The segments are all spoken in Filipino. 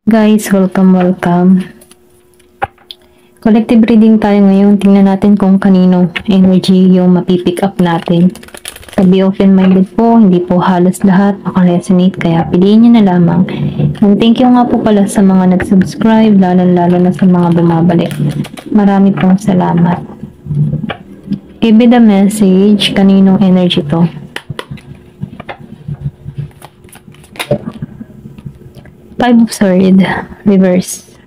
Guys, welcome. Collective reading tayo ngayon. Tingnan natin kung kanino energy yung mapipick up natin. Sabi open-minded po, hindi po halos lahat makaresonate, kaya piliin nyo na lamang. And thank you nga po pala sa mga nag-subscribe, lalo na sa mga bumabalik. Marami pong salamat. Give me the message, kaninong energy to? Five of Swords, reverse.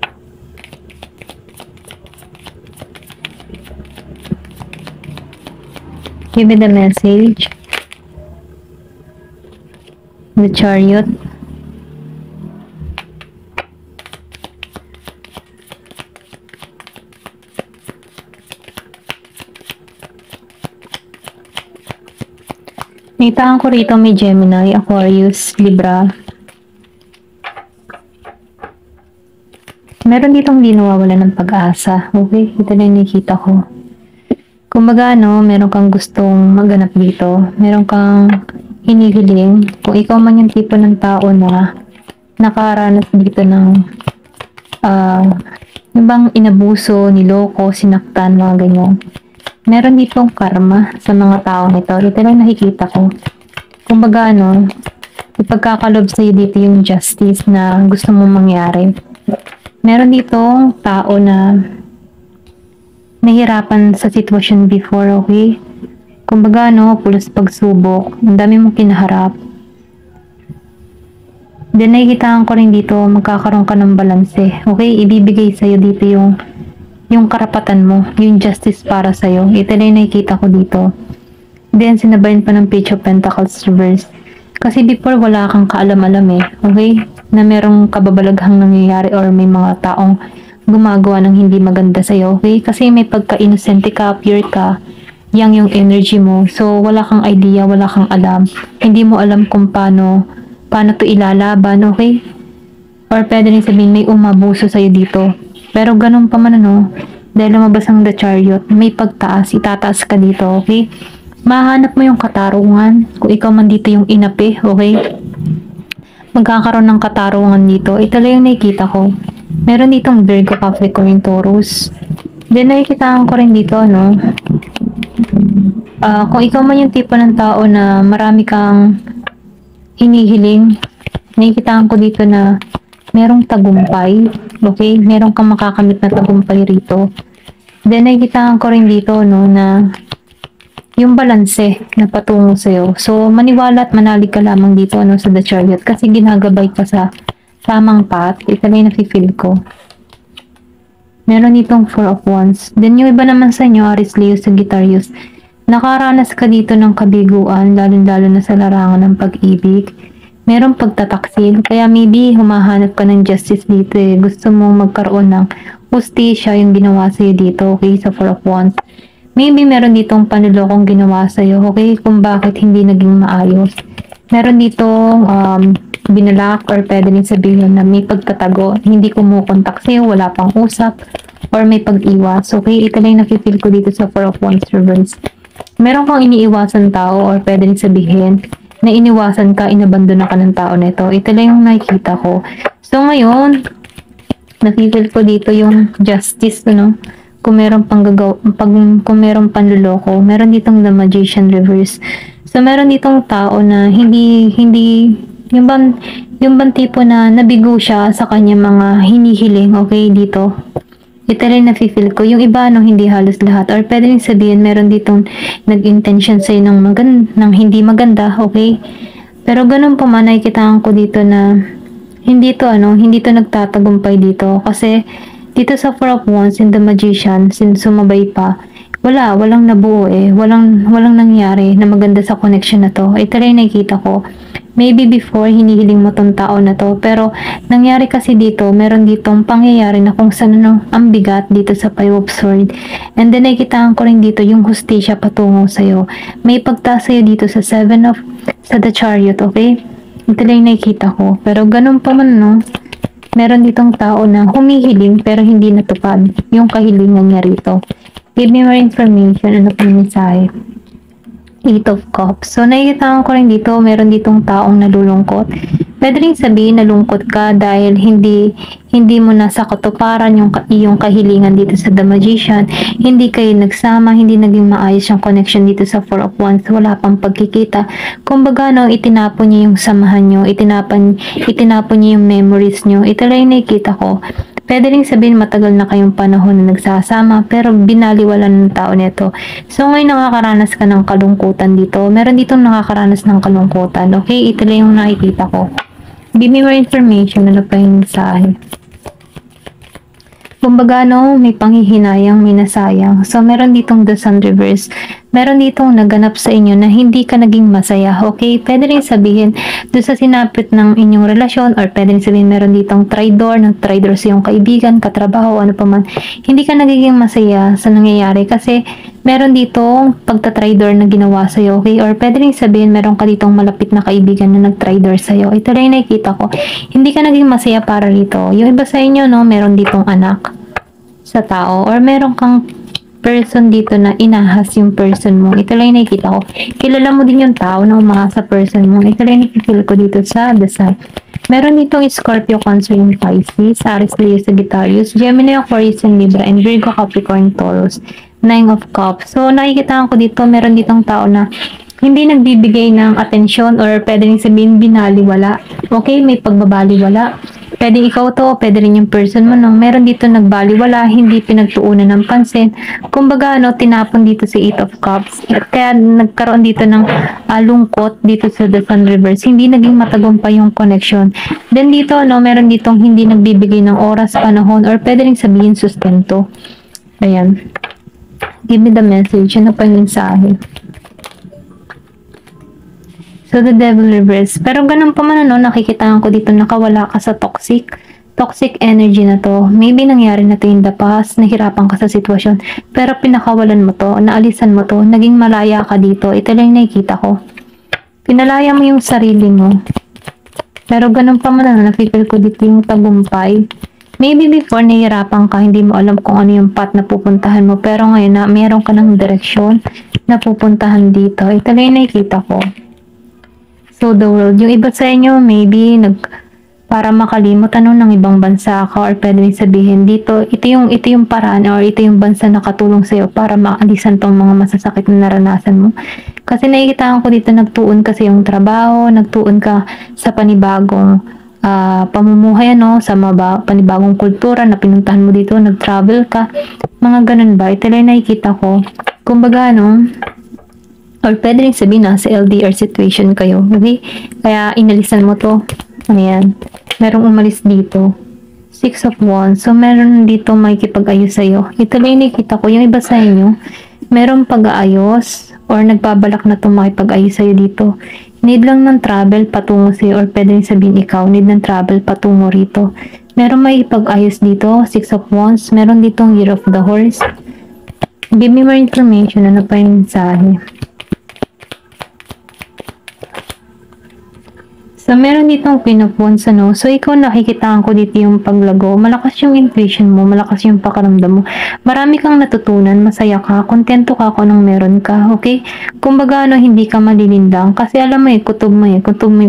Give me the message. The Chariot. Naitaan ko rito may Gemini, Aquarius, Libra. Meron ditong di nawawala ng pag-asa. Okay, ito na yung nakikita ko. Kumbaga, meron kang gustong maganap dito. Meron kang hinihiling. Kung ikaw man yung tipo ng tao na nakaranas dito ng yung bang inabuso, niloko, sinaktan, mga ganyan. Meron ditong karma sa mga tao nito. Ito lang nakikita ko. Kumbaga, ipagkakalob sa'yo dito yung justice na gusto mong mangyari. Meron ditong tao na nahirapan sa sitwasyon before, okay? Kumbaga, pulos pagsubok, ang dami mong kinaharap. Then, nakikitaan ko rin dito, magkakaroon ka ng balanse, okay? Ibibigay sa'yo dito yung karapatan mo, yung justice para sa'yo. Ito na yung nakikita ko dito. Then, sinabayan pa ng Page of Pentacles reverse. Kasi before, wala kang kaalam-alam okay? Na merong kababalaghang nangyayari or may mga taong gumagawa ng hindi maganda sa'yo, okay? Kasi may pagka-innocente ka, pure ka, yung energy mo. So, wala kang idea, wala kang alam. Hindi mo alam kung paano to ilalaban, okay? Or pwede rin sabihin, may umabuso sa'yo dito. Pero ganun pa man, dahil lumabas ang The Chariot, may pagtaas, itataas ka dito, okay? Mahanap mo yung katarungan, kung ikaw man dito yung inapi, okay? Magkakaroon ng katarungan dito. Ito lang yung nakikita ko. Meron ditong Virgo, Capricorn, Taurus. Then nakikita ko rin dito, kung ikaw man yung tipo ng tao na marami kang hinihiling, nakikita ko dito na merong tagumpay, okay? Meron kang makakamit na tagumpay rito. Then nakikita ko rin dito, na yung balanse na patungo sa'yo. So, maniwala at manalig ka lamang dito, sa The Chariot, kasi ginagabay ka sa tamang path. Ito na yung nafe-feel ko. Meron itong Four of Wands. Then, yung iba naman sa inyo, Aries, Leo, Sagittarius, nakaranas ka dito ng kabiguan, lalo na sa larangan ng pag-ibig. Merong pagtataksil, kaya maybe humahanap ka ng justice dito Gusto mong magkaroon ng hustisya yung ginawa sa'yo dito, okay, sa Four of Wands. Maybe meron ditong panlolokong ginawa sa'yo, okay, kung bakit hindi naging maayos. Meron ditong binalak or pwede rin sabihin na may pagtatago, hindi kumukontak sa'yo, wala pang usap, or may pag-iwas. Okay, ito lang nakifeel ko dito sa Four of Wands reverse. Meron kang iniiwasan tao or pwede rin sabihin na iniwasan ka, inabandona ka ng tao na ito. Ito lang yung nakikita ko. So ngayon, nakifeel ko dito yung justice, kung meron kung meron panluloko, meron ditong The Magician reverse. So meron ditong tao na hindi yung bang tipo na nabigo siya sa kanya mga hinihiling, okay, dito. Ito rin nafe-feel ko. Yung iba, hindi halos lahat. Or pwede rin sabihin, meron ditong nag-intention sa'yo ng hindi maganda, okay? Pero ganun pa man, nakikitaan ko dito na hindi to nagtatagumpay dito. Kasi dito sa Four of Wands and The Magician, since sumabay pa, walang nabuo walang nangyari na maganda sa connection na to. Ito rin nakikita ko. Maybe before, hinihiling mo tong tao na to, pero nangyari kasi dito, meron ditong pangyayari na kung saan ang bigat dito sa Five of Swords. And then nakikitaan ko rin dito yung hustisya patungo sa'yo. May pagtaas sa'yo dito sa sa The Chariot, okay? Ito lang yung nakikita ko. Pero ganun pa man, meron ditong tao na humihiling pero hindi natupad yung kahilingan niya rito. Give me more information. Ano po yung mensahe? Eight of Cups. So, nakikita ko rin dito, meron ditong taong nalulungkot. Pwede rin sabihin nalungkot ka dahil hindi mo nasa katuparan yung iyong kahilingan dito sa The Magician. Hindi kayo nagsama, hindi naging maayos yung connection dito sa Four of Wands. Wala pang pagkikita. Kumbaga, no, itinapon niyo yung samahan niyo, itinapon niyo yung memories niyo. Ito lang yung nakikita ko. Pwede rin sabihin matagal na kayong panahon na nagsasama pero binaliwalan ng tao nito. So ngayon nakakaranas ka ng kalungkutan dito. Meron ditong nakakaranas ng kalungkutan. Okay, ito lang yung nakikita ko. Give me more information. Ano pa yung mensahe? Kumbaga, no, may panghihinayang, may nasayang. So, meron ditong the sun reverse. Meron ditong naganap sa inyo na hindi ka naging masaya. Okay? Pwede rin sabihin, doon sa sinapit ng inyong relasyon, or pwede rin sabihin, meron ditong nag-tridor sa iyong kaibigan, katrabaho, ano pa man. Hindi ka nagiging masaya sa nangyayari kasi meron ditong pagta-tridor na ginawa sa'yo. Okay? Or pwede rin sabihin, meron ka ditong malapit na kaibigan na nag-tridor sa'yo. Ito lang yung nakikita ko. Hindi ka naging masaya para rito. Yung iba sa inyo, no, meron ditong anak sa tao, or meron kang person dito na inahas yung person mo. Ito lang yung nakikita ko. Kilala mo din yung tao na umahas sa person mo. Ito lang yung nakikita ko dito sa the side. Meron ditong Scorpio, Cancer, and Pisces, Aries, Leo, Sagittarius, Gemini, Aquarius, and Libra, and Virgo, Capricorn, Taurus, Nine of Cups. So, nakikita ko dito, meron ditong tao na hindi nagbibigay ng atensyon, or pwede rin sabihin binaliwala. Okay, may pagbabaliwala. Pwede ikaw to, pwede rin yung person mo, no? Meron dito nagbaliwala, hindi pinagtuunan ng pansin. Kumbaga, no, tinapon dito si Eight of Cups. At kaya nagkaroon dito ng lungkot dito sa the sun reverse. Hindi naging matagumpay yung connection. Then dito, no, meron ditong hindi nagbibigay ng oras, panahon, or pwede rin sabihin sustento. Ayan. Give me the message. Ano pa yung mensahe? So, the devil reverse. Pero ganun pa man, ano, nakikitaan ko dito, nakawala ka sa toxic energy na to. Maybe nangyari na to in the past, nahirapan ka sa sitwasyon, pero pinakawalan mo to, naalisan mo to, naging malaya ka dito. Ito lang yung nakikita ko. Pinalaya mo yung sarili mo. Pero ganun pa man, ano, nakikita ko dito yung tagumpay. Maybe before nahihirapan ka, hindi mo alam kung ano yung path na pupuntahan mo, pero ngayon na meron ka ng direksyon na pupuntahan dito. Ito lang yung nakikita ko. So, the world. Yung iba sa inyo, maybe, para makalimot ng ibang bansa ka, or pwede rin sabihin dito, ito yung paraan, or ito yung bansa na katulong sa'yo para maalisan tong mga masasakit na naranasan mo. Kasi nakikitaan ko dito, nagtuon ka sa iyong trabaho, nagtuon ka sa panibagong pamumuhay, ano, sa panibagong kultura na pinuntahan mo dito, nag-travel ka, mga ganun ba? Ito lang nakikita ko. Kumbaga, no, or pwede rin sabihin na sa LDR situation kayo. Okay? Kaya inalisan mo to. Ayan. Merong umalis dito. Six of Wands. So, meron dito may kipag-ayos sa'yo. Ito lang yung nakikita ko. Yung iba sa inyo, merong pag-aayos or nagbabalak na itong makipag-ayos sa'yo dito. Need lang ng travel patungo sa'yo, or pwede rin sabihin ikaw, need ng travel patungo rito. Meron may ipag-ayos dito. Six of Wands. Meron ditong Year of the Horse. Give me more information. Ano pa yung mensahe? So, meron ditong Queen of Wands, ano. So, ikaw nakikitaan ko dito yung paglago. Malakas yung intuition mo, malakas yung pakaramdam mo. Marami kang natutunan, masaya ka, kontento ka kung anong meron ka, okay? Kumbaga, ano, hindi ka malilindang. Kasi alam mo kutob mo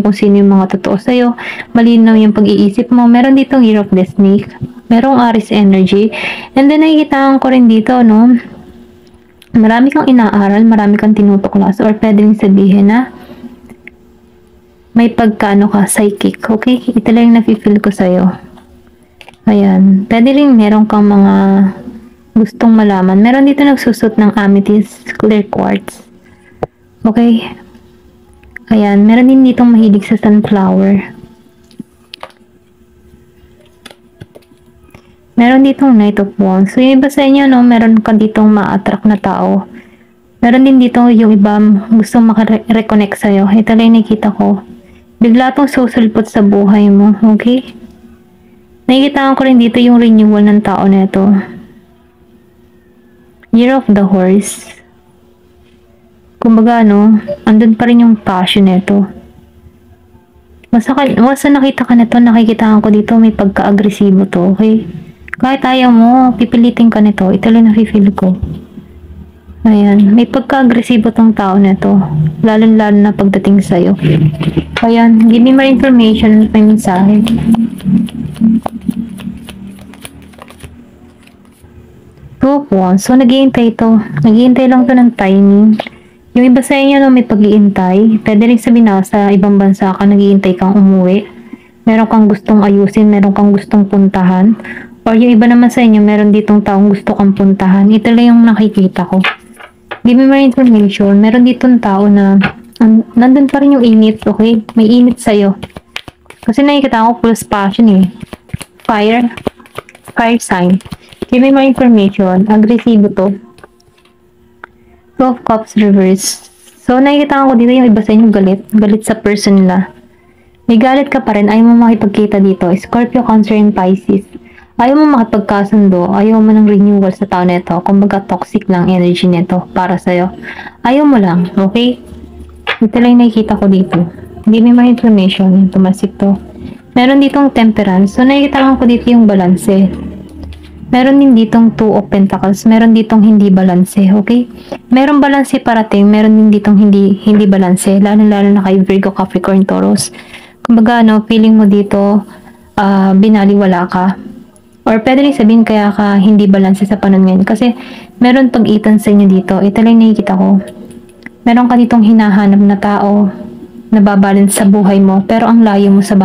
kung sino yung mga totoo sa'yo. Malinaw yung pag-iisip mo. Meron ditong Year of the Snake. Merong Aries energy. And then, nakikitaan ko rin dito, no. Marami kang inaaral, marami kang tinutuklas, or pwede rin sabihin na may pagkaano ka, psychic, okay? Ito lang yung nafe-feel ko sa'yo. Ayan. Pwede rin meron kang mga gustong malaman. Meron dito nagsusot ng amethyst, clear quartz. Okay? Ayan. Meron din ditong mahilig sa sunflower. Meron ditong Knight of Wands. So, yung iba sa inyo, no, meron ka ditong ma-attract na tao. Meron din dito yung iba gustong makareconnect sa'yo. Ito lang yung nakikita ko. Bigla itong susulpot sa buhay mo, okay? Nakikitaan ko rin dito yung renewal ng tao na ito. Year of the Horse. Kumbaga, no, andun pa rin yung passion na ito. Basta nakita ka nito, nakikitaan ko dito, may pagka-agresibo to, okay? Kahit ayaw mo, pipilitin ka nito. Ito lang nafe-feel ko. Ayan, may pagka-agresibo tong tao na to, lalo-lalo na pagdating sa'yo. Ayan, give me more information, may mensahe. Two of Wands. So, naghihintay ito. Naghihintay lang to ng timing. Yung iba sa inyo, no, may pag-iintay. Pwede rin sabihin na sa ibang bansa ka, naghihintay kang umuwi. Meron kang gustong ayusin, meron kang gustong puntahan. Or yung iba naman sa inyo, meron ditong taong gusto kang puntahan. Ito lang yung nakikita ko. Give me more information. Meron ditong tao na nandun pa rin yung init, okay? May init sa'yo. Kasi nakikita ko full passion eh. Fire sign. Give me more information. Agresibo to. Two of Cups reverse. So, nakikita ko dito yung iba sa inyo galit. Galit sa person nila. May galit ka pa rin. Ayaw mo makipagkita dito. Scorpio, Cancer, and Pisces. Ayaw mo makipagkasundo. Ayaw mo ng renewal sa tao nito. Kumbaga, toxic lang energy nito para sa'yo. Ayaw mo lang. Okay? Ito lang nakikita ko dito. Give me more information. Tumasik to. Meron ditong Temperance. So, nakikita ko dito yung balanse. Meron din ditong Two of Pentacles. Meron ditong hindi balanse. Okay? Meron balanse parating. Meron din ditong hindi balanse. Lalo-lalo na kay Virgo, Capricorn, Taurus. Kumbaga, feeling mo dito, binaliwala ka. Or pwede rin sabihin kaya ka hindi balanse sa panahon ngayon. Kasi meron pag-itan sa inyo dito. Ito lang nakikita ko. Meron ka ditong hinahanap na tao na babalance sa buhay mo. Pero ang layo mo sa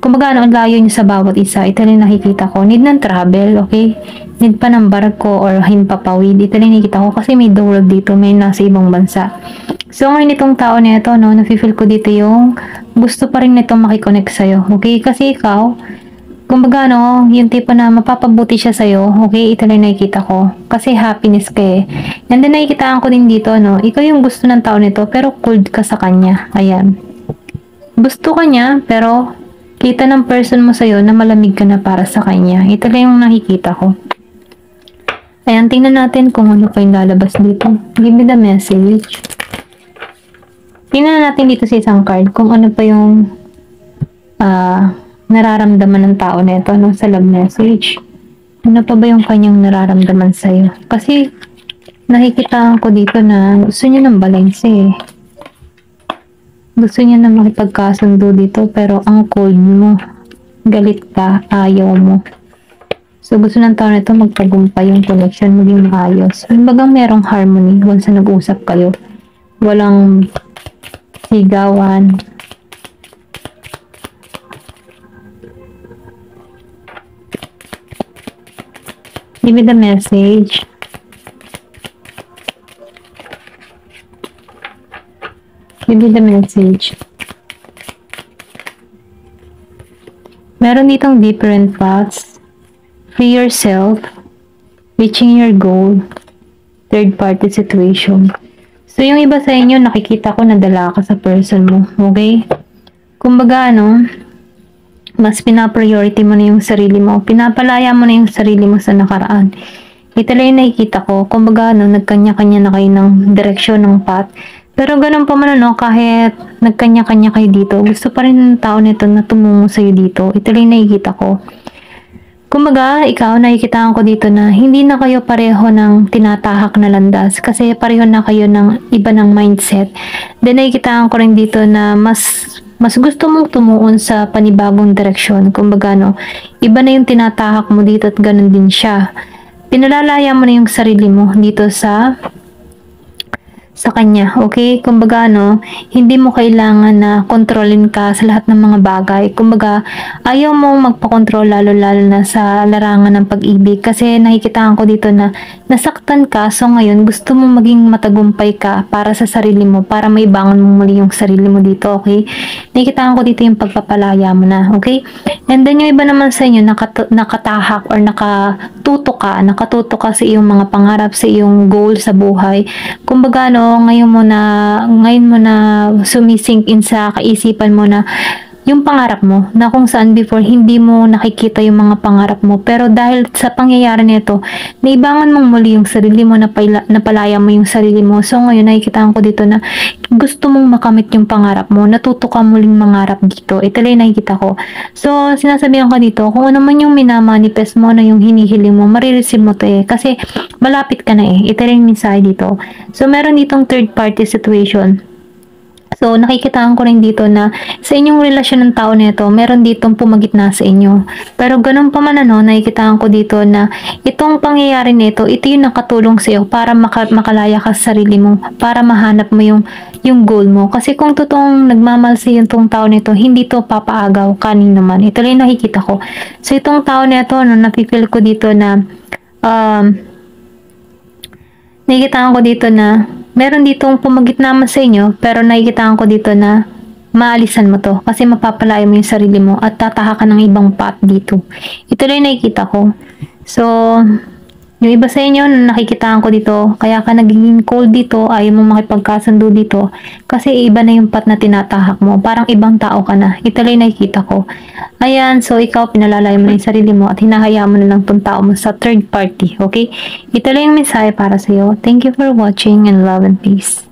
kumbaga, ang layo nyo sa bawat isa. Ito lang nakikita ko. Need ng travel, okay? Need pa ng barko or himpapawid. Ito lang nakikita ko kasi may world dito. May nasa ibang bansa. So, ngayon itong tao na ito, nafe-feel ko dito yung gusto pa rin nitong makikonnect sa'yo. Okay? Kasi ikaw, kumbaga, yung tipo na mapapabuti siya sa'yo, okay, ito lang nakikita ko. Kasi happiness ka eh. And then, nakikitaan ko din dito, ikaw yung gusto ng tao nito, pero cold ka sa kanya. Ayan. Gusto ka niya, pero kita ng person mo sa'yo na malamig ka na para sa kanya. Ito lang yung nakikita ko. Ayan, tingnan natin kung ano pa yung lalabas dito. Give me the message. Tingnan natin dito sa isang card kung ano pa yung nararamdaman ng tao na ito sa love message. Ano pa ba yung kanyang nararamdaman sa'yo? Kasi nakikita ko dito na gusto niya ng balance eh. Gusto niya na makipagkasundo dito pero ang cold mo. Galit ka, ayaw mo. So gusto ng tao na ito magtagumpay yung connection maging maayos. Kumbaga merong harmony once na nag-usap kayo. Walang sigawan. Give me the message. Give me the message. Meron ditong different paths. Free yourself. Reaching your goal. Third party situation. So, yung iba sa inyo, nakikita ko nadala ka sa person mo. Okay? Kumbaga, mas pinapriority mo na yung sarili mo. Pinapalaya mo na yung sarili mo sa nakaraan. Ito lang yung nakikita ko. Kumbaga, nagkanya-kanya na kayo ng direksyon ng path. Pero ganun pa man, kahit nagkanya-kanya kayo dito, gusto pa rin ng tao nito na tumungo sa'yo dito. Ito lang yung nakikita ko. Kumbaga, ikaw, nakikitaan ko dito na hindi na kayo pareho ng tinatahak na landas kasi pareho na kayo ng iba ng mindset. Then, nakikitaan ko rin dito na mas gusto mong tumuon sa panibagong direksyon. Kumbaga, iba na yung tinatahak mo dito at ganun din siya. Pinalalaya mo na yung sarili mo dito sa kanya, okay? Kumbaga, hindi mo kailangan na kontrolin ka sa lahat ng mga bagay. Kumbaga, ayaw mo magpakontrol lalo-lalo na sa larangan ng pag-ibig kasi nakikitaan ko dito na nasaktan ka, so ngayon gusto mo maging matagumpay ka para sa sarili mo, para maibangon mo muli yung sarili mo dito, okay? Nakikitaan ko dito yung pagpapalaya mo na, okay? And then yung iba naman sa inyo, nakatahak or nakatuto ka sa iyong mga pangarap, sa iyong goal sa buhay. Kumbaga, ngayon mo na sumisink in sa kaisipan mo na yung pangarap mo, na kung saan before hindi mo nakikita yung mga pangarap mo, pero dahil sa pangyayari nito, naibangan mong muli yung sarili mo, napalaya mo yung sarili mo. So ngayon nakikita ko dito na gusto mong makamit yung pangarap mo, natuto ka muling mangarap dito. Ito lang yung nakikita ko. So sinasabihan ka dito, kung ano man yung minamanifest mo na yung hinihiling mo, marireceive mo to kasi malapit ka na Ito lang yung mensahe dito. So meron ditong third party situation. So, nakikitaan ko rin dito na sa inyong relasyon ng tao nito, meron ditong pumagitna sa inyo. Pero ganun pa man nakikitaan ko dito na itong pangyayari nito, ito yung nakatulong sa iyo para makalaya ka sa sarili mo, para mahanap mo yung goal mo. Kasi kung totoong nagmamahal sa yung tao nito, hindi to papaagaw kanin naman. Ito lang yung nakikita ko. So, itong tao nito, napipil ko dito na nakikitaan ko dito na meron ditong pumagitna sa inyo, pero nakikitaan ko dito na maalisan mo to kasi mapapalaya mo yung sarili mo at tataha ka ng ibang path dito. Ito lang yung nakikita ko. So, yung iba sa inyo, nakikitaan ko dito, kaya ka nagiging cold dito, ayaw mo makipagkasundo dito kasi iba na yung path na tinatahak mo. Parang ibang tao ka na. Ito lang yung nakikita ko. Ayan, so ikaw pinalalaya mo na yung sarili mo at hinahayaan mo na lang itong tao mo sa third party, okay? Ito lang yung mensahe para sa'yo. Thank you for watching and love and peace.